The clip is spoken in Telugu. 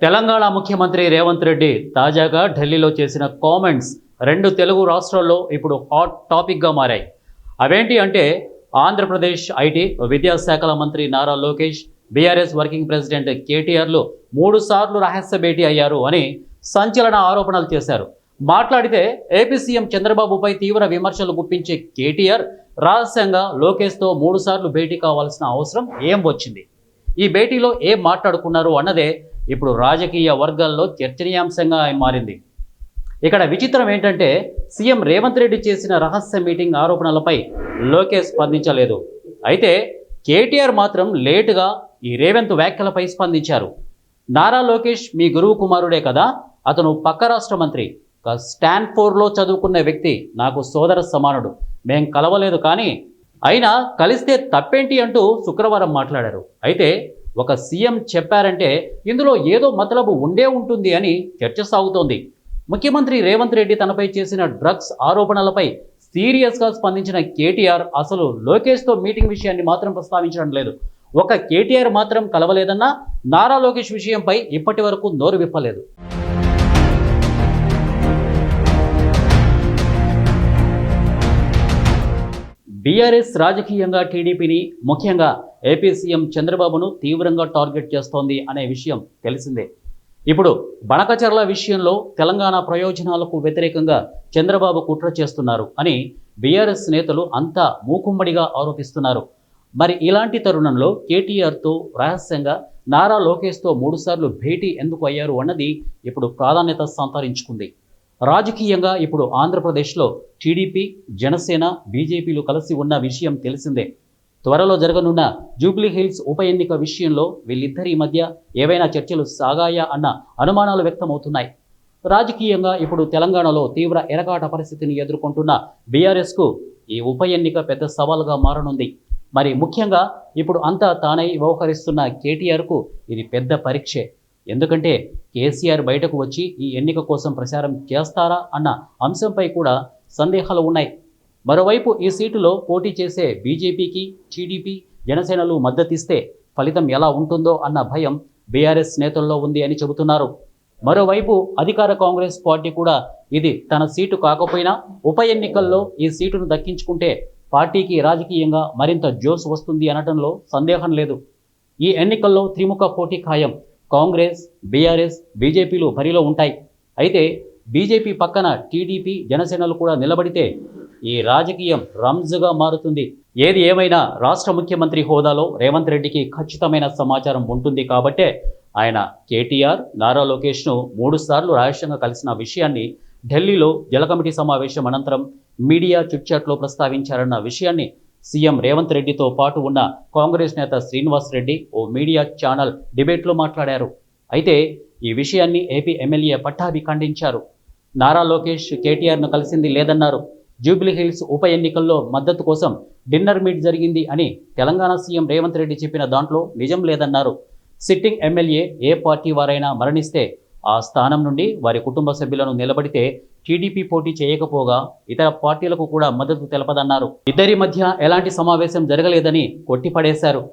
తెలంగాణ ముఖ్యమంత్రి రేవంత్ రెడ్డి తాజాగా ఢిల్లీలో చేసిన కామెంట్స్ రెండు తెలుగు రాష్ట్రాల్లో ఇప్పుడు హాట్ టాపిక్గా మారాయి. అవేంటి అంటే ఆంధ్రప్రదేశ్ ఐటీ విద్యాశాఖల మంత్రి Nara Lokesh, BRS working president కేటీఆర్లు 3 సార్లు రహస్య భేటీ అయ్యారు అని సంచలన ఆరోపణలు చేశారు. మాట్లాడితే ఏపీ సీఎం చంద్రబాబుపై తీవ్ర విమర్శలు గుప్పించే కేటీఆర్ రహస్యంగా లోకేష్తో 3 సార్లు భేటీ కావాల్సిన అవసరం ఏం వచ్చింది, ఈ భేటీలో ఏం మాట్లాడుకున్నారు అన్నదే ఇప్పుడు రాజకీయ వర్గాల్లో చర్చనీయాంశంగా మారింది. ఇక్కడ విచిత్రం ఏంటంటే సీఎం రేవంత్ రెడ్డి చేసిన రహస్య మీటింగ్ ఆరోపణలపై లోకేష్ స్పందించలేదు. అయితే కేటీఆర్ మాత్రం లేటుగా ఈ రేవంత్ వ్యాఖ్యలపై స్పందించారు. నారా లోకేష్ మీ గురువు కుమారుడే కదా, అతను పక్క రాష్ట్ర మంత్రి, స్టాన్ఫోర్డ్లో చదువుకున్న వ్యక్తి, నాకు సోదర సమానుడు, మేం కలవలేదు, కానీ అయినా కలిస్తే తప్పేంటి అంటూ శుక్రవారం మాట్లాడారు. అయితే ఒక సీఎం చెప్పారంటే ఇందులో ఏదో మతలబు ఉండే ఉంటుంది అని చర్చ సాగుతోంది. ముఖ్యమంత్రి రేవంత్ రెడ్డి తనపై చేసిన డ్రగ్స్ ఆరోపణలపై సీరియస్గా స్పందించిన కేటీఆర్ అసలు లోకేష్తో మీటింగ్ విషయాన్ని మాత్రం ప్రస్తావించడం లేదు. ఒక కేటీఆర్ మాత్రం కలవలేదన్నా నారా లోకేష్ విషయంపై ఇప్పటి వరకు నోరు విప్పలేదు. బీఆర్ఎస్ రాజకీయంగా టీడీపీని, ముఖ్యంగా ఏపీ సీఎం చంద్రబాబును తీవ్రంగా టార్గెట్ చేస్తోంది అనే విషయం తెలిసిందే. ఇప్పుడు బనకచర్ల విషయంలో తెలంగాణ ప్రయోజనాలకు వ్యతిరేకంగా చంద్రబాబు కుట్ర చేస్తున్నారు అని బీఆర్ఎస్ నేతలు అంతా మూకుమ్మడిగా ఆరోపిస్తున్నారు. మరి ఇలాంటి తరుణంలో కేటీఆర్తో రహస్యంగా నారా లోకేష్తో 3 సార్లు భేటీ ఎందుకు అయ్యారు అన్నది ఇప్పుడు ప్రాధాన్యత సంతరించుకుంది. రాజకీయంగా ఇప్పుడు ఆంధ్రప్రదేశ్లో టీడీపీ, జనసేన, బీజేపీలు కలిసి ఉన్న విషయం తెలిసిందే. త్వరలో జరగనున్న జూబ్లీ హిల్స్ ఉప ఎన్నిక విషయంలో వీళ్ళిద్దరి మధ్య ఏవైనా చర్చలు సాగాయా అన్న అనుమానాలు వ్యక్తమవుతున్నాయి. రాజకీయంగా ఇప్పుడు తెలంగాణలో తీవ్ర ఎరకాట పరిస్థితిని ఎదుర్కొంటున్న బీఆర్ఎస్కు ఈ ఉప ఎన్నిక పెద్ద సవాల్గా మారనుంది. మరి ముఖ్యంగా ఇప్పుడు అంతా తానై వ్యవహరిస్తున్న కేటీఆర్కు ఇది పెద్ద పరీక్షే. ఎందుకంటే కేసీఆర్ బయటకు వచ్చి ఈ ఎన్నిక కోసం ప్రచారం చేస్తారా అన్న అంశంపై కూడా సందేహాలు ఉన్నాయి. మరోవైపు ఈ సీటులో పోటీ చేసే బీజేపీకి టీడీపీ, జనసేనలు మద్దతిస్తే ఫలితం ఎలా ఉంటుందో అన్న భయం బీఆర్ఎస్ నేతల్లో ఉంది అని చెబుతున్నారు. మరోవైపు అధికార కాంగ్రెస్ పార్టీ కూడా ఇది తన సీటు కాకపోయినా ఉప ఎన్నికల్లో ఈ సీటును దక్కించుకుంటే పార్టీకి రాజకీయంగా మరింత జోష్ వస్తుంది అనటంలో సందేహం లేదు. ఈ ఎన్నికల్లో త్రిముఖ పోటీ ఖాయం. కాంగ్రెస్, బీఆర్ఎస్, బీజేపీలు బరిలో ఉంటాయి. అయితే బీజేపీ పక్కన టీడీపీ, జనసేనలు కూడా నిలబడితే ఈ రాజకీయం రంజుగా మారుతుంది. ఏది ఏమైనా రాష్ట్ర ముఖ్యమంత్రి హోదాలో రేవంత్ రెడ్డికి ఖచ్చితమైన సమాచారం ఉంటుంది కాబట్టే ఆయన కేటీఆర్, నారా లోకేష్ను 3 సార్లు రహస్యంగా కలిసిన విషయాన్ని ఢిల్లీలో జల కమిటీ సమావేశం అనంతరం మీడియా చిట్చాట్లో ప్రస్తావించారన్న విషయాన్ని సీఎం రేవంత్ రెడ్డితో పాటు ఉన్న కాంగ్రెస్ నేత శ్రీనివాస్ రెడ్డి ఓ మీడియా ఛానల్ డిబేట్లో మాట్లాడారు. అయితే ఈ విషయాన్ని ఏపీ ఎమ్మెల్యే పట్టాభి ఖండించారు. నారా లోకేష్ కేటీఆర్ను కలిసింది లేదన్నారు. జూబ్లీ హిల్స్ ఉప ఎన్నికల్లో మద్దతు కోసం డిన్నర్ మీట్ జరిగింది అని తెలంగాణ సీఎం రేవంత్ రెడ్డి చెప్పిన దాంట్లో నిజం లేదన్నారు. సిట్టింగ్ ఎమ్మెల్యే ఏ పార్టీ వారైనా మరణిస్తే ఆ స్థానం నుండి వారి కుటుంబ సభ్యులను నిలబడితే టీడీపీ పోటీ చేయకపోగా ఇతర పార్టీలకు కూడా మద్దతు తెలపదన్నారు. ఇద్దరి మధ్య ఎలాంటి సమావేశం జరగలేదని కొట్టిపడేశారు.